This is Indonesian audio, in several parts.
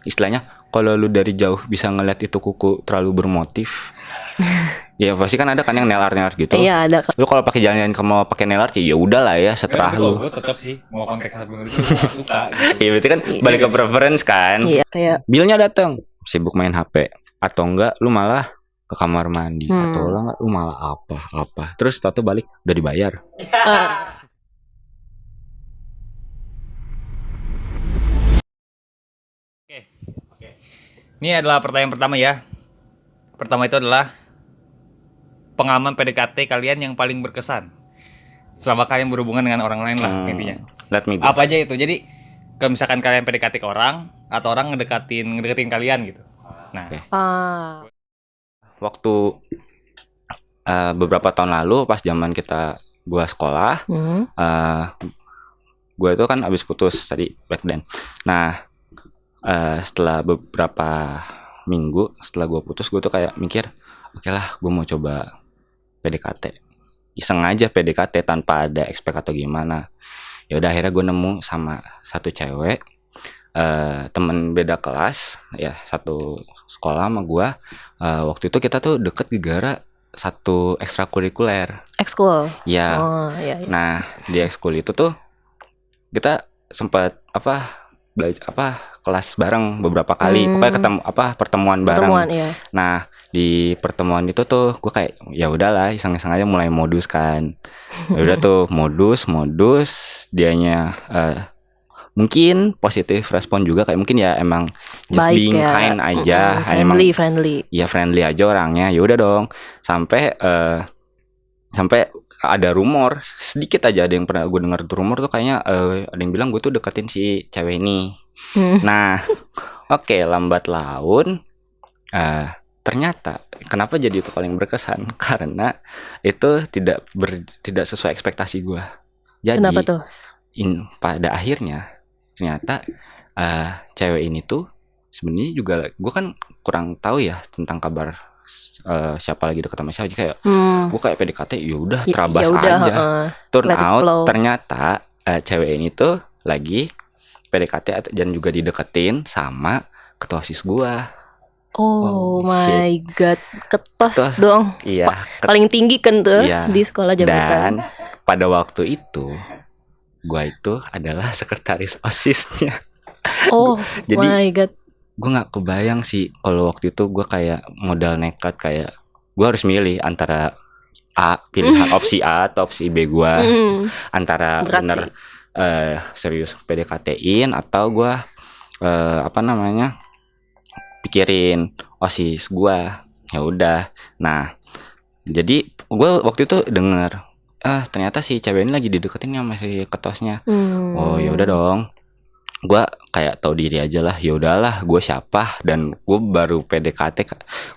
istilahnya kalau lu dari jauh bisa ngeliat itu kuku terlalu bermotif. Ya pasti kan ada kan yang nail art gitu. Iya ada. Lu kalau pakai jalan-jalan kamu pakai nail art ya udah lah ya seterah lu. Gue tetap sih mau konteks sabun itu gue gak suka gitu. Iya berarti kan balik ke preference kan. Iya kayak Billnya datang sibuk main HP atau enggak lu malah ke kamar mandi atau enggak lu malah apa terus tahu balik udah dibayar. Oke. Ini adalah pertanyaan pertama ya. Pertama itu adalah pengalaman PDKT kalian yang paling berkesan selama kalian berhubungan dengan orang lain lah intinya. Let me go. Apa aja itu? Jadi kalau misalkan kalian PDKT ke orang atau orang ngedeketin kalian gitu. Nah, waktu beberapa tahun lalu pas zaman gua sekolah, gua itu kan abis putus tadi back then. Nah, setelah beberapa minggu setelah gua putus, gua tuh kayak mikir, oke lah, gua mau coba PDKT. Iseng aja PDKT tanpa ada expect atau gimana. Ya udah akhirnya gua nemu sama satu cewek, temen beda kelas, ya satu sekolah sama gua. Waktu itu kita tuh deket gara-gara satu ekstrakurikuler. ekskul. Ya. Iya. Nah, di ekskul itu tuh kita sempat belajar kelas bareng beberapa kali. Pokoknya pertemuan bareng. Iya. Nah, di pertemuan itu tuh gue kayak ya udahlah iseng-iseng aja mulai modus kan. Ya udah tuh modus dianya mungkin positif respon juga kayak mungkin ya emang just Baik being ya. kind aja, Friendly. ya friendly aja orangnya. Ya udah dong. Sampai ada rumor sedikit aja, ada yang pernah gue dengar tuh rumor tuh kayaknya ada yang bilang gue tuh deketin si cewek ini. Nah, oke, lambat laun ternyata kenapa jadi itu paling berkesan karena itu tidak sesuai ekspektasi gue. Jadi Kenapa tuh? pada akhirnya ternyata cewek ini tuh sebenarnya juga gue kan kurang tahu ya tentang kabar siapa lagi deket sama siapa, jadi kayak gue kayak PDKT ya udah terabas aja. Turn out ternyata cewek ini tuh lagi PDKT dan juga dideketin sama ketua OSIS gue. Oh my god, ketos dong. Iya, paling tinggi kan tuh iya, di sekolah jabatan. Dan pada waktu itu gue itu adalah sekretaris OSIS-nya. Oh jadi, my god. Gue nggak kebayang sih kalau waktu itu gue kayak modal nekat, kayak gue harus milih antara pilihan opsi A atau opsi B gue, antara bener serius PDKT-in atau gue pikirin OSIS gue. Ya udah. Nah, jadi gue waktu itu denger ternyata si cewek ini lagi dideketin sama si ketosnya. Oh ya udah dong, gue kayak tahu diri aja lah. Ya udahlah, gue siapa dan gue baru PDKT.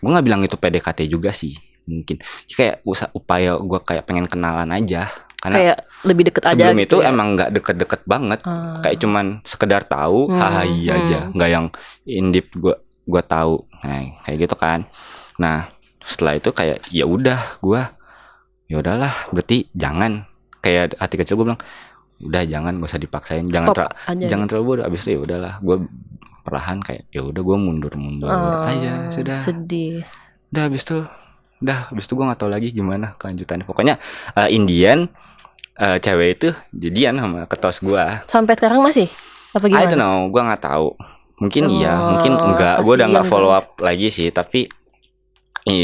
Gue nggak bilang itu PDKT juga sih, mungkin kayak upaya gue kayak pengen kenalan aja, karena kayak lebih deket aja. Sebelum gitu itu ya? emang nggak deket-deket banget, kayak cuman sekedar tahu, aja, nggak yang in deep gue tahu, nah kayak gitu kan. Nah setelah itu kayak ya udah gue ya udahlah, berarti jangan, kayak hati kecil gue bilang udah jangan, gak usah dipaksain, jangan terlalu bodoh. Abis itu ya udahlah, gue perlahan kayak ya udah gue mundur aja, sudah sedih. Abis itu gue nggak tahu lagi gimana kelanjutannya. Pokoknya Indian cewek itu jadian sama ketos gue. Sampai sekarang masih apa gimana? I don't know, gue nggak tahu. Mungkin iya, mungkin enggak. Gue udah nggak follow up lagi sih. Tapi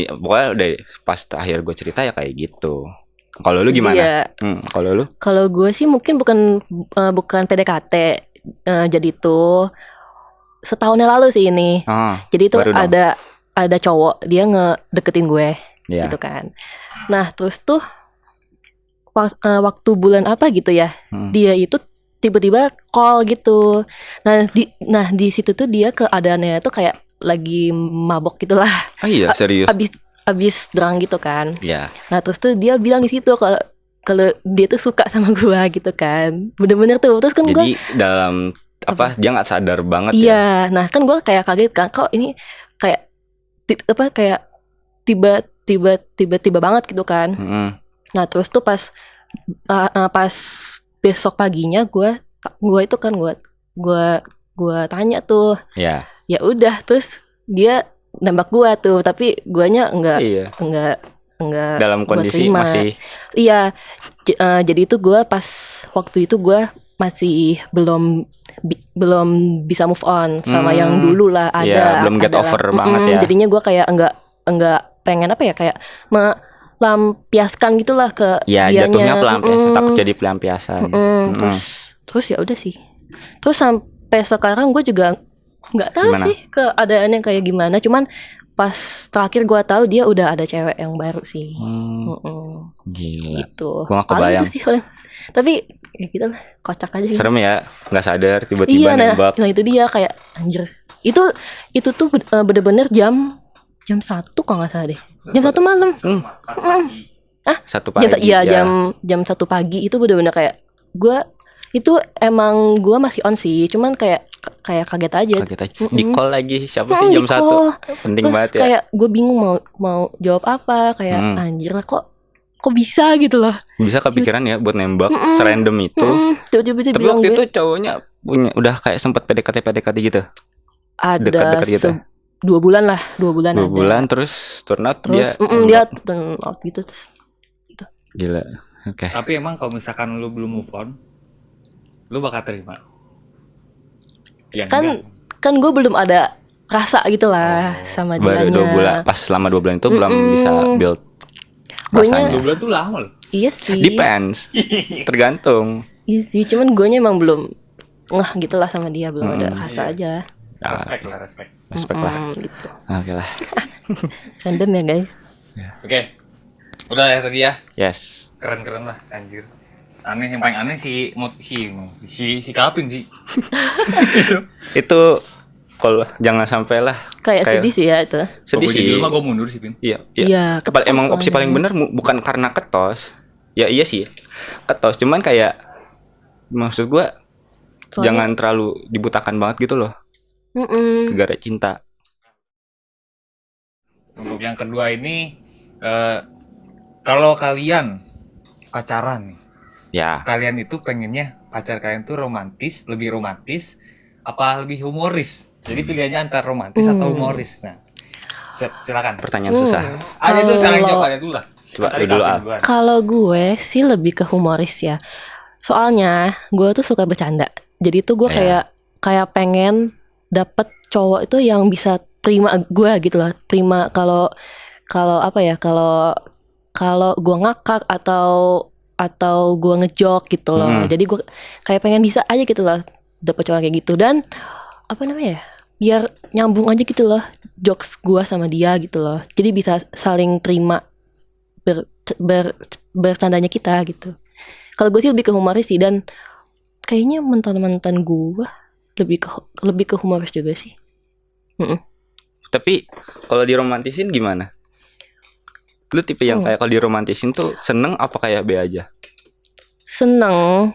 pokoknya udah pas terakhir gue cerita ya kayak gitu. Kalau lu gimana? Kalau lu? Kalau gue sih mungkin bukan PDKT. Jadi tuh setahun yang lalu sih ini. Jadi tuh ada cowok, dia ngedeketin gue, gitu kan. Nah terus tuh waktu bulan apa gitu ya, dia itu tiba-tiba call gitu. Nah di situ tuh dia keadaannya tuh kayak lagi mabok gitulah. Oh iya, serius. Abis drang gitu kan. Iya. Nah terus tuh dia bilang di situ kalau dia tuh suka sama gue gitu kan. Bener-bener tuh. Terus kan gue jadi dalam dia nggak sadar banget. Iya. Nah kan gue kayak kaget kan, kok ini kayak kayak tiba-tiba banget gitu kan. Nah terus tuh pas besok paginya gue itu kan gue gua tanya tuh. Ya. Ya udah, terus dia nembak gua tuh, tapi guanya enggak dalam kondisi terima. masih. Iya. Jadi itu gua pas waktu itu gua masih belum bisa move on sama yang dulu lah, ada belum get over banget ya. Jadinya gua kayak enggak pengen apa ya, kayak melampiaskan gitulah ke dianya. Jatuhnya pelampiasan, takut jadi pelampiasan. Terus ya udah sih. Terus sampai sekarang gue juga nggak tahu sih keadaannya kayak gimana. Cuman pas terakhir gue tahu dia udah ada cewek yang baru sih. Gila. Gitu. Gue gak kebayang. Itu sih, tapi ya gitu lah, kocak aja. Serem ya, nggak sadar tiba-tiba nembak. Nah itu dia, kayak anjir. Itu tuh bener-bener jam 1 kalau nggak salah deh. Jam 1 malam. 1 pagi. Iya, jam 1 pagi itu bener-bener kayak gue itu emang gue masih on sih, cuman kayak kaget aja. Di call lagi, siapa sih jam 1? Penting terus banget ya. Kayak gue bingung mau jawab apa, kayak anjir lah, kok bisa gitu loh. Bisa kepikiran ya buat nembak serandom itu. Tiba-tiba tapi waktu itu cowoknya udah kayak sempet PDKT gitu. Ada dekat gitu. 2 bulan lah, 2 bulan. 2 bulan terus turn out dia turn out gitu terus. Gitu. Gila. Oke. Tapi emang kalau misalkan lu belum move on, lu bakal terima? Ya, kan gue belum ada rasa gitu lah sama dia. Baru 2 bulan, pas selama 2 bulan itu belum bisa build rasanya. 2 bulan tuh lama loh. Iya sih. Depends. Tergantung. Iya sih, cuman gue emang belum ngeh gitu lah sama dia, belum ada rasa aja. Respect lah. Gitu. Oke lah. Random ya guys. Oke. Udah ya tadi ya. Yes. Keren lah, anjir. Aneh, yang paling aneh si Kapin sih. Itu kalau jangan sampai lah. Kayak sedih sih ya itu. Sedih sih. Di rumah gue mundur sih, Pin. Iya. Emang opsi paling benar bukan karena ketos. Ya iya sih. Ketos, cuman kayak maksud gue jangan terlalu dibutakan banget gitu loh. Gara-gara cinta. Untuk yang kedua ini, kalau kalian pacaran nih, ya, kalian itu pengennya pacar kalian tuh lebih romantis apa lebih humoris? Jadi pilihannya antara romantis atau humoris. Nah, silakan. Pertanyaan susah. Ada dulu, sekarang jawab dulu lah. Dulu. Kalau gue sih lebih ke humoris ya. Soalnya gue tuh suka bercanda. Jadi tuh gue kayak pengen dapet cowok itu yang bisa terima gue gitu lah. Terima kalau apa ya, kalau gue ngakak atau gue ngejok gitu loh. Jadi gue kayak pengen bisa aja gitu loh dapet cowok kayak gitu. Dan apa namanya ya, biar nyambung aja gitu loh jokes gue sama dia gitu loh. Jadi bisa saling terima bercandanya kita gitu. Kalau gue sih lebih ke humoris sih, dan kayaknya mantan gue lebih ke humoris juga sih. Tapi kalau diromantisin gimana? Lu tipe yang kayak kalau diromantisin tuh seneng apa kayak be aja? Seneng,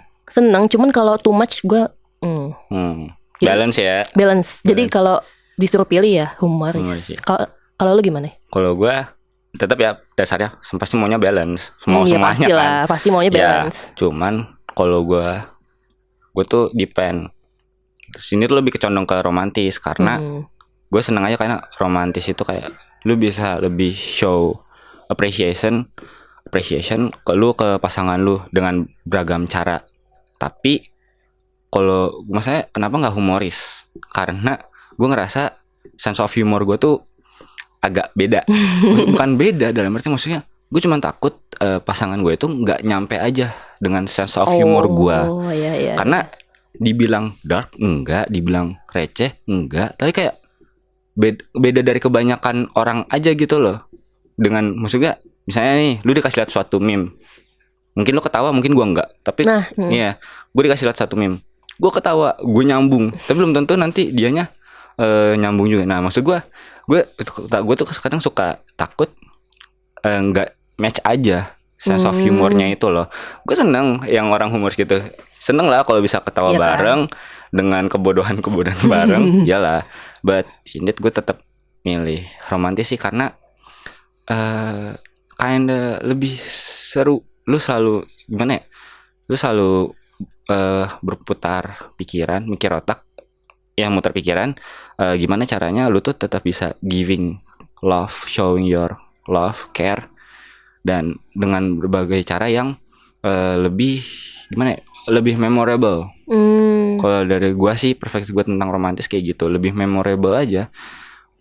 cuman kalau too much gue balance ya. Balance. Jadi kalau disuruh pilih ya humoris. Kalau lu gimana? Kalau gue tetap ya dasarnya pasti maunya balance. Semuanya kan. Pasti maunya balance. Ya, cuman kalau gue tuh depend. Sini tuh lebih kecondong ke romantis karena gue seneng aja karena romantis itu kayak lu bisa lebih show appreciation ke lu, ke pasangan lu dengan beragam cara. Tapi kalau maksudnya kenapa nggak humoris? Karena gue ngerasa sense of humor gue tuh agak beda. Bukan beda dalam arti maksudnya gue cuma takut pasangan gue itu nggak nyampe aja dengan sense of humor gue. Iya. Karena dibilang dark enggak, dibilang receh enggak, tapi kayak beda dari kebanyakan orang aja gitu loh. Dengan maksudnya misalnya nih lu dikasih lihat suatu meme, mungkin lu ketawa, mungkin gue enggak, tapi iya gue dikasih lihat satu meme, gue ketawa, gue nyambung, tapi belum tentu nanti dianya nyambung juga. Nah maksud gue tuh kadang suka takut nggak match aja sense of humornya itu loh. Gue seneng yang orang humoris gitu, seneng lah kalau bisa ketawa bareng dengan kebodohan bareng. Iyalah, but indeed gue tetap milih romantis sih karena kinda lebih seru. Lu selalu gimana ya, lu selalu berputar pikiran, mikir otak yang muter pikiran, gimana caranya lu tuh tetap bisa giving love, showing your love, care, dan dengan berbagai cara yang lebih gimana ya, lebih memorable. Kalau dari gua sih perspektif gua tentang romantis kayak gitu, lebih memorable aja.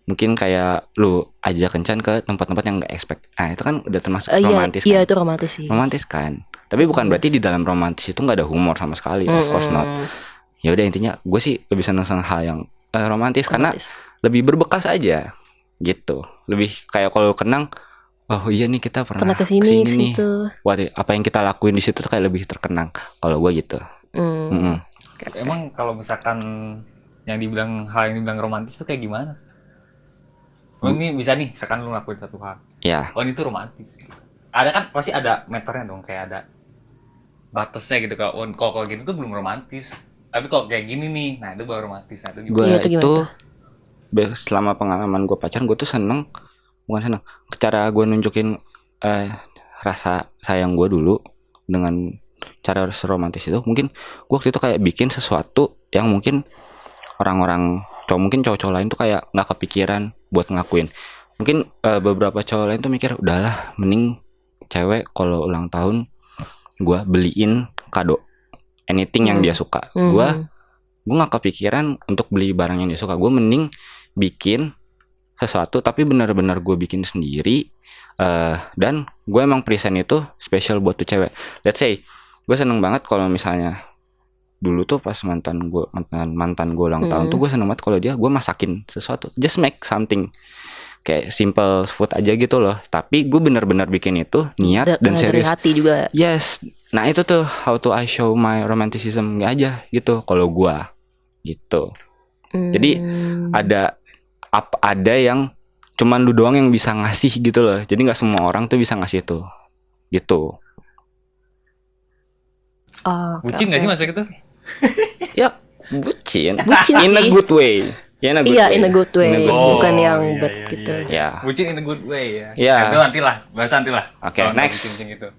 Mungkin kayak lu ajak kencan ke tempat-tempat yang nggak expect. Nah itu kan udah termasuk romantis kan? Iya itu romantis sih. Romantis kan. Tapi bukan berarti di dalam romantis itu nggak ada humor sama sekali. Of course not. Ya udah intinya gue sih lebih senang hal yang romantis karena lebih berbekas aja gitu. Lebih kayak kalau kenang, oh iya nih kita pernah kesini nih. Wah, apa yang kita lakuin di situ tuh kayak lebih terkenang. Kalau gue gitu. Emang kalau misalkan yang dibilang hal yang dibilang romantis tuh kayak gimana? Oh ini bisa nih, misalkan lu ngelakuin satu hal. Ya. Oh ini tuh romantis. Gitu. Ada kan pasti ada meternya dong, kayak ada batasnya gitu. Kalau gitu tuh belum romantis. Tapi kalau kayak gini nih, nah itu baru romantis. Nah, itu gue itu selama pengalaman gue pacaran, gue tuh bukan seneng. Cara gue nunjukin rasa sayang gue dulu dengan cara romantis itu, mungkin gue waktu itu kayak bikin sesuatu yang mungkin orang-orang mungkin cowok-cowok lain tuh kayak nggak kepikiran buat ngelakuin. Mungkin beberapa cowok lain tuh mikir udahlah mending cewek kalau ulang tahun gue beliin kado anything yang dia suka. Gue nggak kepikiran untuk beli barang yang dia suka. Gue mending bikin sesuatu tapi benar-benar gue bikin sendiri, dan gue emang present itu special buat tuh cewek. Let's say gue seneng banget kalau misalnya dulu tuh pas mantan gue ulang tahun tuh gue seneng banget kalau gue masakin sesuatu, just make something kayak simple food aja gitu loh, tapi gue benar-benar bikin itu niat dan serius dari hati juga. Yes, nah itu tuh how to I show my romanticism aja gitu kalau gue gitu. Jadi ada yang cuman lu doang yang bisa ngasih gitu loh, jadi nggak semua orang tuh bisa ngasih itu gitu. Bucin nggak sih masa gitu? Ya bucin in a good way. In a good way. Bukan yang bad gitu. Ya. Bucin in a good way ya. Ya. Itu nantilah, bahasa nantilah. Oke, next. Gitu.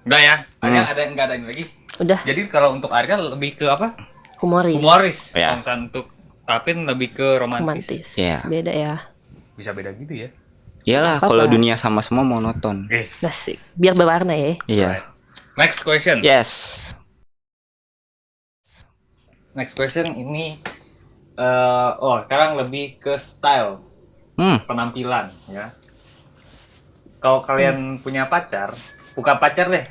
Udah ya. Nggak ada ini lagi. Udah. Jadi kalau untuk Arya lebih ke apa? Humoris. Ya. Kalau untuk Tapin lebih ke romantis. Ya. Beda ya. Bisa beda gitu ya. Iyalah, kalau dunia sama semua monoton. Yes. Asik. Biar berwarna ya. Iya. Next question. Yes. Next question ini sekarang lebih ke style penampilan ya. Kalau kalian punya pacar, bukan pacar deh.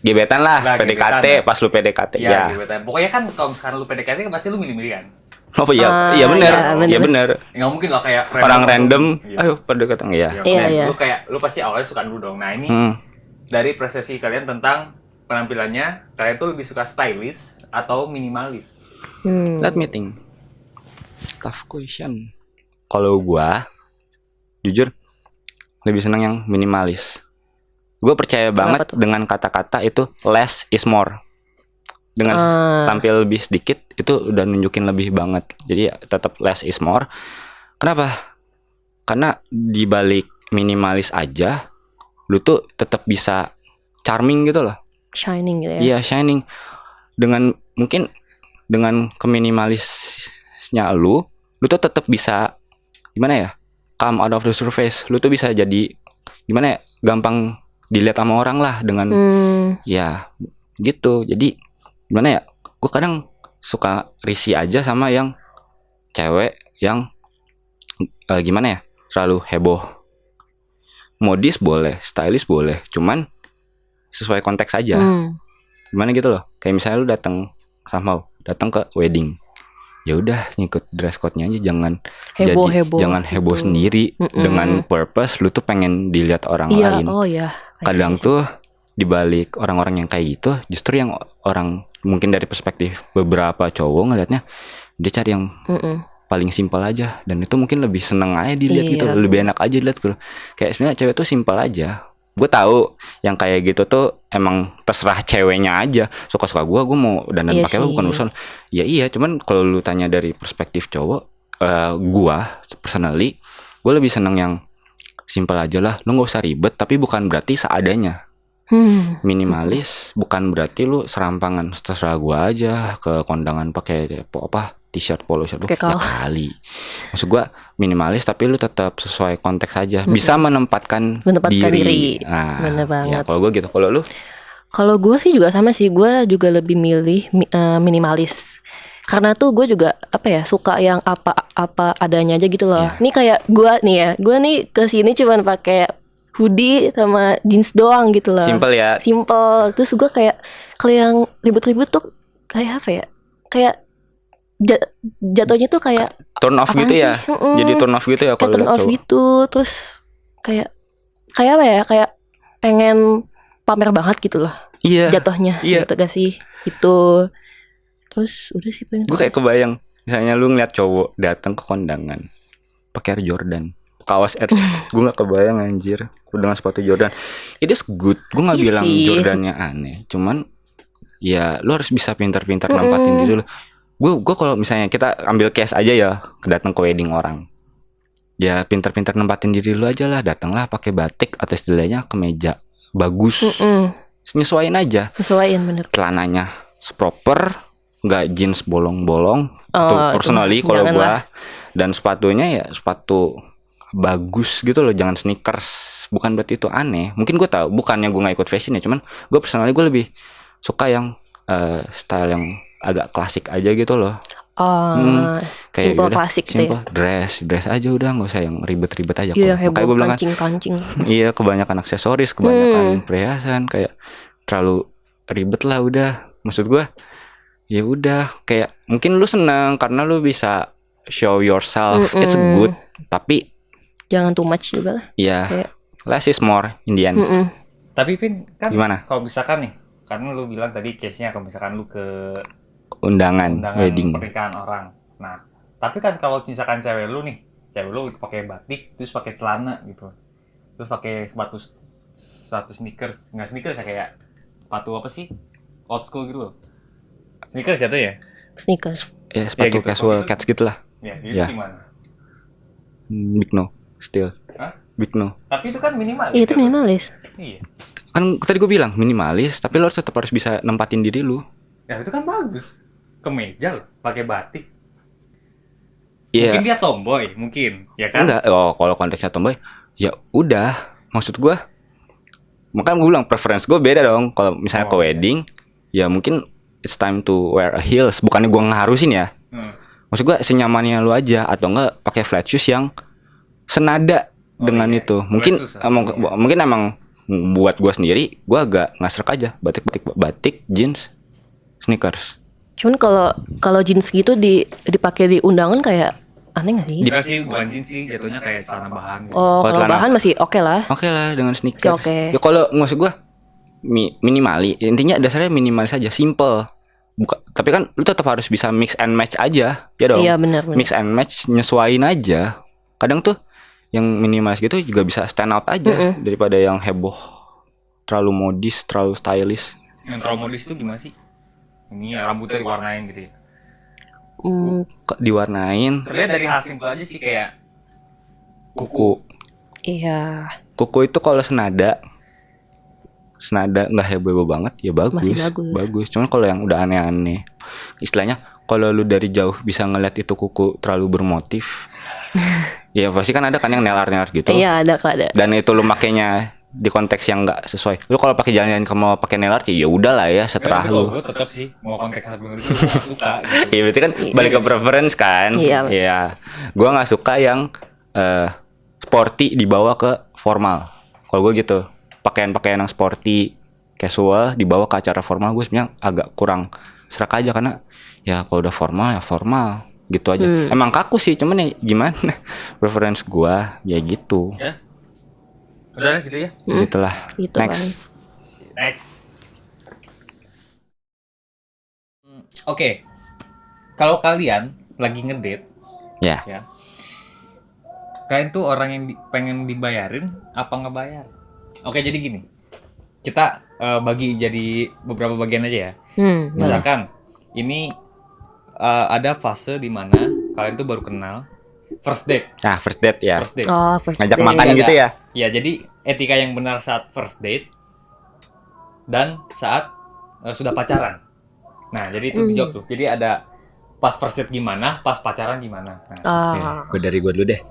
Gebetan lah PDKT, pas lu PDKT ya. Gebetan. Pokoknya kan kalau misalkan lu PDKT pasti lu milih-milih kan. Oh iya, iya benar. Iya benar. Enggak mungkin lah kayak orang random. Ayo PDKT ya. Iya. Lu pasti awalnya suka dulu dong. Nah, ini dari persepsi kalian tentang penampilannya, kalian tuh lebih suka stylish atau minimalis? Let me think. Tough question. Kalau gua jujur lebih senang yang minimalis. Gue percaya banget dengan kata-kata itu less is more. Dengan tampil lebih sedikit itu udah nunjukin lebih banget. Jadi tetap less is more. Kenapa? Karena di balik minimalis aja lu tuh tetap bisa charming gitu loh. Shining gitu ya. Iya, shining. Mungkin dengan keminimalisnya lu tuh tetap bisa gimana ya? Come out of the surface. Lu tuh bisa jadi gimana ya? Gampang dilihat sama orang lah dengan ya gitu. Jadi gimana ya? Gue kadang suka risih aja sama yang cewek yang gimana ya? Terlalu heboh. Modis boleh, stylish boleh, cuman sesuai konteks aja. Gimana gitu loh. Kayak misalnya lu datang ke wedding. Ya udah ngikut dress code-nya aja, jangan heboh sendiri dengan purpose lu tuh pengen dilihat orang lain. Kadang tuh dibalik orang-orang yang kayak gitu, justru yang orang mungkin dari perspektif beberapa cowok ngelihatnya dia cari yang paling simpel aja, dan itu mungkin lebih seneng aja dilihat gitu, lebih enak aja dilihat gitu. Kayak sebenarnya cewek tuh simpel aja. Gue tahu yang kayak gitu tuh emang terserah ceweknya aja, suka-suka gue mau dandan pakai apa bukan urusan. Ya iya, cuman kalau lu tanya dari perspektif cowok, gue personally gue lebih seneng yang simpel aja lah. Lu nggak usah ribet, tapi bukan berarti seadanya. Minimalis bukan berarti lu serampangan terserah gua aja ke kondangan pakai t-shirt polo shirt ya kali. Maksud gua minimalis tapi lu tetap sesuai konteks aja. Bisa menempatkan diri. Nah, bener banget. Ya, kalau gua gitu. Kalau lu? Kalau gua sih juga sama sih. Gua juga lebih milih minimalis. Karena tuh gue juga suka yang apa adanya aja gitu loh. Ini kayak gue nih kesini cuman pakai hoodie sama jeans doang gitu loh. Simple ya. Simple. Terus gue kayak kalau yang ribet-ribet tuh kayak apa ya? Kayak jatuhnya tuh kayak turn off gitu ya. Jadi turn off gitu ya kalau turn off gitu. Terus kayak apa ya? Kayak pengen pamer banget gitu loh. Iya. Jatuhnya gitu gak sih? Itu. Terus udah sih pengen. Gue kayak kebayang misalnya lu ngeliat cowok datang ke kondangan pakai Air Jordan, kaos Air. Gue nggak kebayang anjir dengan sepatu Jordan. It is good. Gue nggak bilang Jordannya aneh, cuman ya lu harus bisa pintar-pintar nempatin diri lu. Gue kalau misalnya kita ambil case aja ya, datang ke wedding orang, ya pintar-pintar nempatin diri lu aja lah. Datanglah pakai batik atau istilahnya kemeja bagus, nyesuaiin aja. Nyesuaiin bener. Celananya proper, nggak jeans bolong-bolong. Itu personally kalau gue. Dan sepatunya ya sepatu bagus gitu loh, jangan sneakers. Bukan berarti itu aneh. Mungkin gue tahu bukannya gue nggak ikut fashion ya, cuman gue personally gue lebih suka yang style yang agak klasik aja gitu loh. Kayak simple klasik simple dress aja udah, nggak usah yang ribet-ribet aja. Iya, kayak gue bilang kancing. Iya, kebanyakan aksesoris, kebanyakan perhiasan, kayak terlalu ribet lah udah. Maksud gue ya udah, kayak mungkin lu senang karena lu bisa show yourself, it's good, tapi jangan too much juga lah. Iya, less is more in the end. Tapi Vin, kan gimana? Kalau misalkan nih, karena lu bilang tadi case-nya kalau misalkan lu ke undangan wedding pernikahan orang. Nah, tapi kan kalau misalkan cewek lu pakai batik terus pakai celana gitu. Terus pakai sepatu sneakers, enggak sneakers ya, kayak sepatu apa sih? Old school gitu loh. Sneakers jatuh ya? Sneakers. Ya, sepatu gitu, casual cats gitu lah. Ya, itu gimana? Big no, still. Hah? Big no. Tapi itu kan minimalis. Iya, itu minimalis. Iya. Kan tadi gue bilang minimalis, tapi lo tetap harus bisa nempatin diri lu. Ya itu kan bagus. Kemeja loh, pakai batik. Yeah. Mungkin dia tomboy, mungkin, ya kan? Enggak, kalau konteksnya tomboy, ya udah. Maksud gue, makanya gue bilang preference gue beda dong. Kalau misalnya ke wedding, ya mungkin it's time to wear a heels. Bukannya gue ngarusin ya. Maksud gue senyamannya lu aja, atau enggak pakai flat shoes yang senada dengan itu. Mungkin emang buat gue sendiri, gue agak ngasrek aja batik jeans sneakers. Cuman kalau jeans gitu dipakai di undangan kayak aneh nggak sih? Enggak sih, bukan jeans sih, jatuhnya kayak celana bahan gitu. Kalau bahan masih oke lah. Oke lah dengan sneakers. Okay. Ya kalau maksud gue minimalis, intinya dasarnya minimalis aja, simple. Tapi kan lu tetap harus bisa mix and match aja, ya dong. Iya benar. Mix and match, nyesuain aja. Kadang tuh yang minimalis gitu juga bisa stand out aja daripada yang heboh, terlalu modis, terlalu stylish. Yang terlalu modis itu gimana sih? Ini ya, rambutnya diwarnain gitu ya. Diwarnain. Sebenarnya dari hal simpel aja sih, kayak kuku. Iya. Kuku itu kalau senada nggak heboh banget ya bagus. Masih bagus. Cuman kalau yang udah aneh-aneh, istilahnya kalau lu dari jauh bisa ngeliat itu kuku terlalu bermotif. Ya pasti kan ada kan yang nail art gitu. Iya ada. Dan itu lu makainya di konteks yang nggak sesuai. Lu kalau pakai jalan-jalan kamu pakai nail art ya udah lah ya setelah lu. Gue tetap sih mau konteks itu gak suka. Gitu. Iya berarti kan balik ke preference kan. Iya. Gua nggak suka yang sporty dibawa ke formal. Kalau gue gitu. Pakaian yang sporty, casual dibawa ke acara formal, gue sebenarnya agak kurang serak aja karena ya kalau udah formal ya formal gitu aja. Emang kaku sih, cuman ya gimana? Preference gue ya gitu. Ya? Udah gitu ya? Gitulah. Gitu Next. Oke. Kalau kalian lagi ngedate, ya. Kalian tuh orang yang pengen dibayarin apa ngebayar? Oke, jadi gini. Kita bagi jadi beberapa bagian aja ya. Misalkan ini ada fase di mana kalian tuh baru kenal, first date. Nah, first date ya. First ngajak date. makan gitu ya. Ya, jadi etika yang benar saat first date dan saat sudah pacaran. Nah, jadi itu dijawab tuh. Jadi ada pas first date gimana, pas pacaran gimana. Nah, gue dulu deh.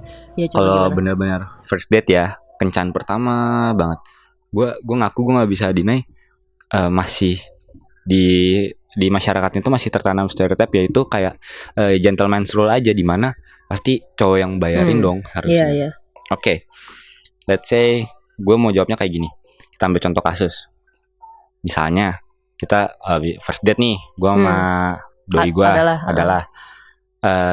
Ya, kalau benar-benar first date ya, kencan pertama banget. Gue ngaku gue nggak bisa deny, masih di masyarakat itu masih tertanam stereotip, yaitu kayak gentleman's rule aja, di mana pasti cowok yang bayarin dong harusnya. Iya. Oke. Let's say gue mau jawabnya kayak gini. Kita ambil contoh kasus. Misalnya kita first date nih, gue sama doi gue adalah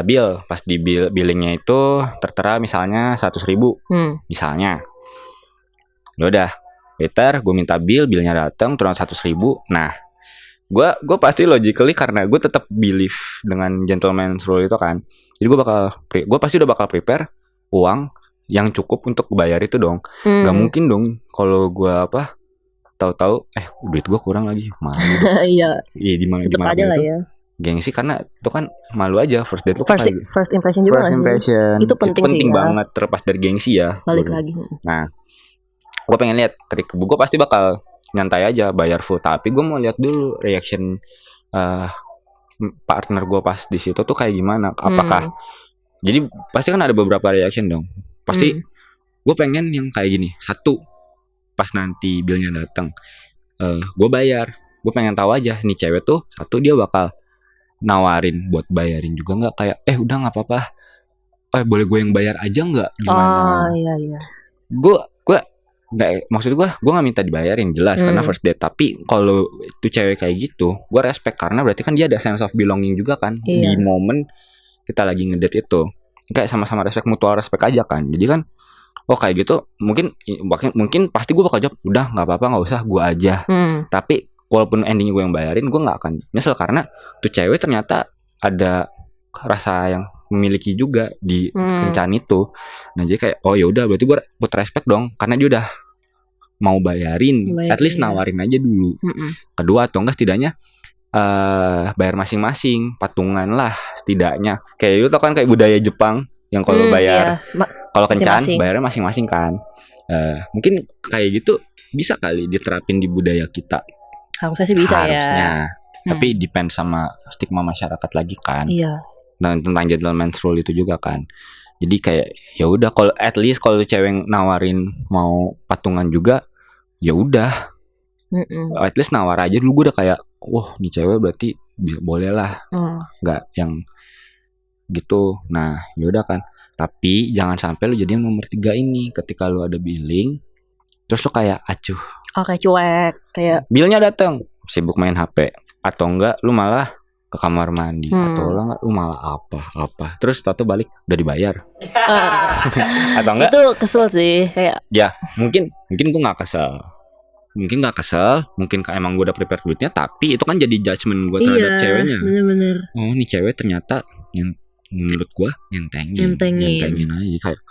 bill. Pas di billingnya itu tertera misalnya 100.000 misalnya. Yaudah, later gue minta billnya datang turun 100.000. Nah, gue pasti logically, karena gue tetap believe dengan gentleman's rule itu kan. Jadi gue pasti udah bakal prepare uang yang cukup untuk bayar itu dong. Gak mungkin dong kalau gue tahu-tahu duit gue kurang lagi, malu. Iya. Di mana aja lah itu, ya. Gengsi, karena itu kan malu aja first date. First impression juga. First impression itu penting sih banget, terlepas dari gengsi ya. Balik lagi. Nah, gue pengen lihat ketika gue pasti bakal nyantai aja bayar full, tapi gue mau lihat dulu reaction partner gue pas di situ tuh kayak gimana. Apakah jadi pasti kan ada beberapa reaction dong. Pasti gue pengen yang kayak gini. Satu, pas nanti billnya datang, gue bayar. Gue pengen tahu aja nih cewek tuh, satu, dia bakal nawarin buat bayarin juga nggak, kayak udah nggak apa-apa, boleh gue yang bayar aja nggak, gimana? Iya. Gue nggak, maksud gue nggak minta dibayarin, jelas karena first date. Tapi kalau itu cewek kayak gitu, gue respect, karena berarti kan dia ada sense of belonging juga kan. Di momen kita lagi ngedate itu, kayak sama-sama respect, mutual respect aja kan. Jadi kan kayak gitu, mungkin pasti gue bakal jawab udah nggak apa-apa, nggak usah, gue aja. Tapi walaupun endingnya gue yang bayarin, gue nggak akan nyesel, karena tuh cewek ternyata ada rasa yang memiliki juga di kencan itu. Nah, jadi kayak ya udah, berarti gue buat respect dong, karena dia udah mau bayarin. At least nawarin aja dulu. Kedua, atau enggak setidaknya bayar masing-masing, patungan lah setidaknya. Kayak itu kan kayak budaya Jepang yang kalau bayar, kalau kencan bayarnya masing-masing kan. Mungkin kayak gitu bisa kali diterapin di budaya kita. Harusnya sih bisa ya. Tapi depend sama stigma masyarakat lagi kan. Iya. Dan tentang gentleman's rule itu juga kan. Jadi kayak ya udah, kalau at least kalau cewek nawarin mau patungan juga, ya udah. At least nawar aja dulu, gue udah kayak wah, nih cewek berarti boleh lah. Enggak yang gitu. Nah, ya udah kan. Tapi jangan sampai lu jadi yang nomor 3 ini, ketika lu ada billing terus lu kayak acuh. Kayak cuek, kayak billnya datang, sibuk main HP, atau enggak lu malah ke kamar mandi, atau lu malah apa terus tato balik udah dibayar. Atau enggak, itu kesel sih, kayak ya mungkin gue nggak kesel, mungkin emang gue udah prepare duitnya, tapi itu kan jadi judgement gue terhadap ceweknya. Bener-bener. Nih cewek ternyata yang menurut gue nyentengin aja, kayak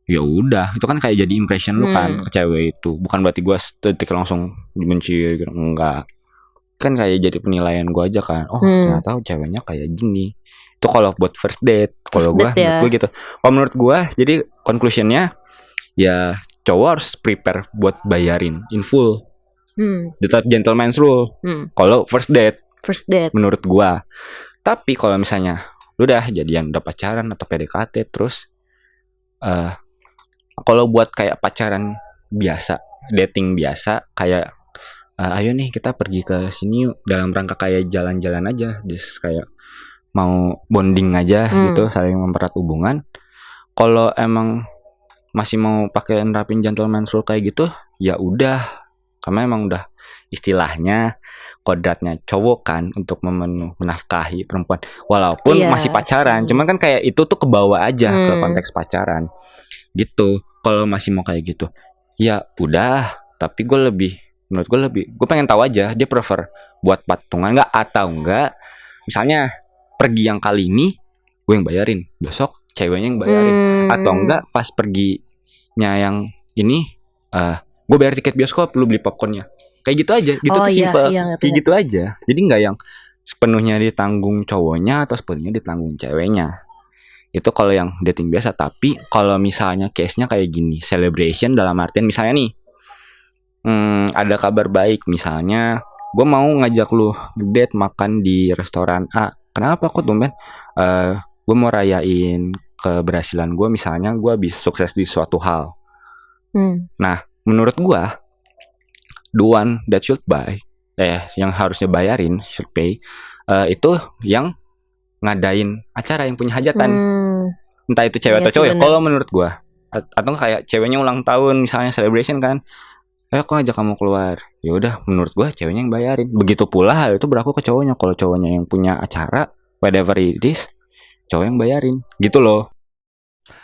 ya udah, itu kan kayak jadi impression lu kan ke cewek itu. Bukan berarti gue sedetik langsung dibenci gitu, enggak. Kan kayak jadi penilaian gue aja kan. Ternyata ceweknya kayak gini. Itu kalau buat first date. Kalau gue, menurut gue gitu. Kalau menurut gue, jadi conclusionnya ya cowok harus prepare buat bayarin in full. Tetap gentleman's rule. Kalau first date, menurut gue. Tapi kalau misalnya lu udah jadian, udah pacaran atau PDKT, terus kalau buat kayak pacaran biasa, dating biasa, kayak ayo nih kita pergi ke sini yuk, dalam rangka kayak jalan-jalan aja, just kayak mau bonding aja gitu, saling mempererat hubungan. Kalau emang masih mau pakai nerapin gentleman's rule kayak gitu, ya udah, karena emang udah istilahnya kodratnya cowok kan untuk menafkahi perempuan, walaupun masih pacaran. Cuman kan kayak itu tuh kebawa aja ke konteks pacaran gitu. Kalau masih mau kayak gitu, ya udah. Tapi menurut gue pengen tahu aja dia prefer buat patungan nggak, atau enggak misalnya pergi yang kali ini gue yang bayarin, besok ceweknya yang bayarin, atau enggak pas perginya yang ini gue bayar tiket bioskop, lu beli popcornnya, kayak gitu aja gitu. Tuh simple, kayak gitu aja. Jadi nggak yang sepenuhnya ditanggung cowoknya atau sepenuhnya ditanggung ceweknya. Itu kalau yang dating biasa. Tapi kalau misalnya case-nya kayak gini, celebration dalam artian misalnya nih, ada kabar baik, misalnya gue mau ngajak lu ngedate makan di restoran A. Kenapa kok tumben? Gue mau rayain keberhasilan gue, misalnya gue bisa sukses di suatu hal. Nah, menurut gue the one that should buy, yang harusnya bayarin, should pay, itu yang ngadain acara, yang punya hajatan. Entah itu cewek atau cowok ya, kalau menurut gue. Atau kayak ceweknya ulang tahun misalnya, celebration kan, aku ngajak kamu keluar, ya udah, menurut gue ceweknya yang bayarin. Begitu pula hal itu berlaku ke cowoknya. Kalau cowoknya yang punya acara, whatever it is, cowok yang bayarin, gitu loh.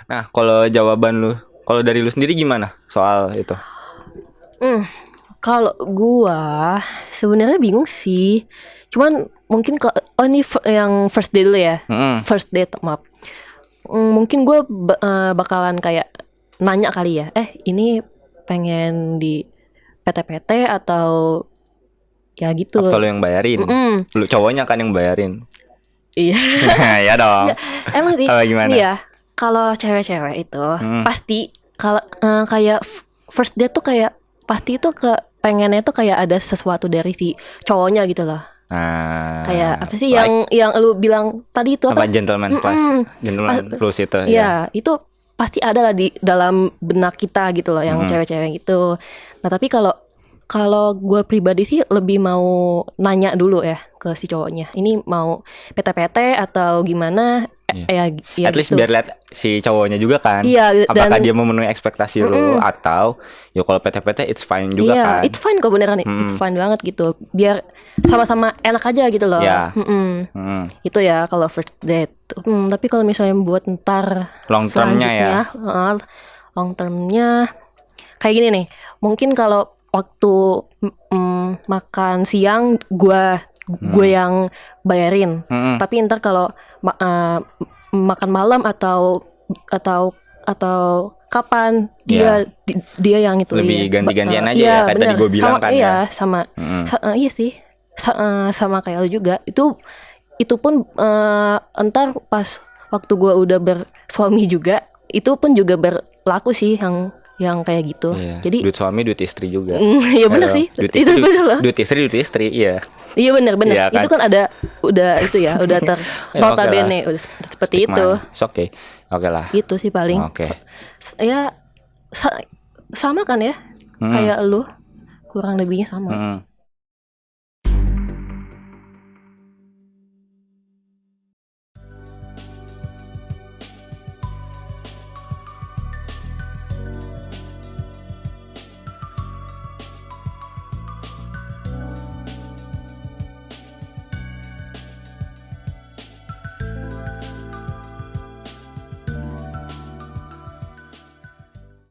Nah, kalau jawaban lu, kalau dari lu sendiri gimana soal itu? Kalau gua sebenarnya bingung sih. Cuman mungkin ini yang first date dulu ya. First date, maaf. Mungkin gue bakalan kayak nanya kali ya, ini pengen di PT-PT atau ya gitu. Atau lo yang bayarin? Lu cowoknya kan yang bayarin. Iya. Ya dong. Emang sih. Gimana? Iya. Kalau cewek-cewek itu pasti kalau kayak first date tuh kayak pasti itu pengennya tuh kayak ada sesuatu dari si cowoknya gitu loh. Kayak apa sih like, yang lu bilang tadi itu apa? Gentleman plus, gentleman plus itu. Ya, itu pasti ada lah di dalam benak kita gitu loh, yang cewek-cewek gitu. Nah, tapi kalau gue pribadi sih lebih mau nanya dulu ya ke si cowoknya. Ini mau PT-PT atau gimana? Ya at least gitu. Biar lihat si cowoknya juga kan. Iya, apakah dia memenuhi ekspektasi lu, atau ya kalau PT-PT it's fine juga kan. Iya, it's fine kok beneran. It's fine banget gitu. Biar sama-sama enak aja gitu loh. Itu ya kalau first date. Tapi kalau misalnya buat ntar long termnya ya. Long termnya kayak gini nih. Mungkin kalau waktu makan siang gue yang bayarin. Tapi ntar kalau makan malam atau kapan dia yang itu lebih ganti-gantian aja ya, kayak tadi gue bilang kan ya. Iya sih. Sama kayak lu juga. Itu pun entar pas waktu gue udah bersuami juga, itu pun juga berlaku sih yang kayak gitu. Jadi duit suami duit istri juga. Iya benar sih. Itu benar loh. Duit istri, iya. Iya benar. Ya, kan? Itu kan udah itu ya, udah notabene udah seperti itu. Oke. Oke lah. Itu sih paling. Oke. Ya sama kan ya? Kayak lu kurang lebihnya sama.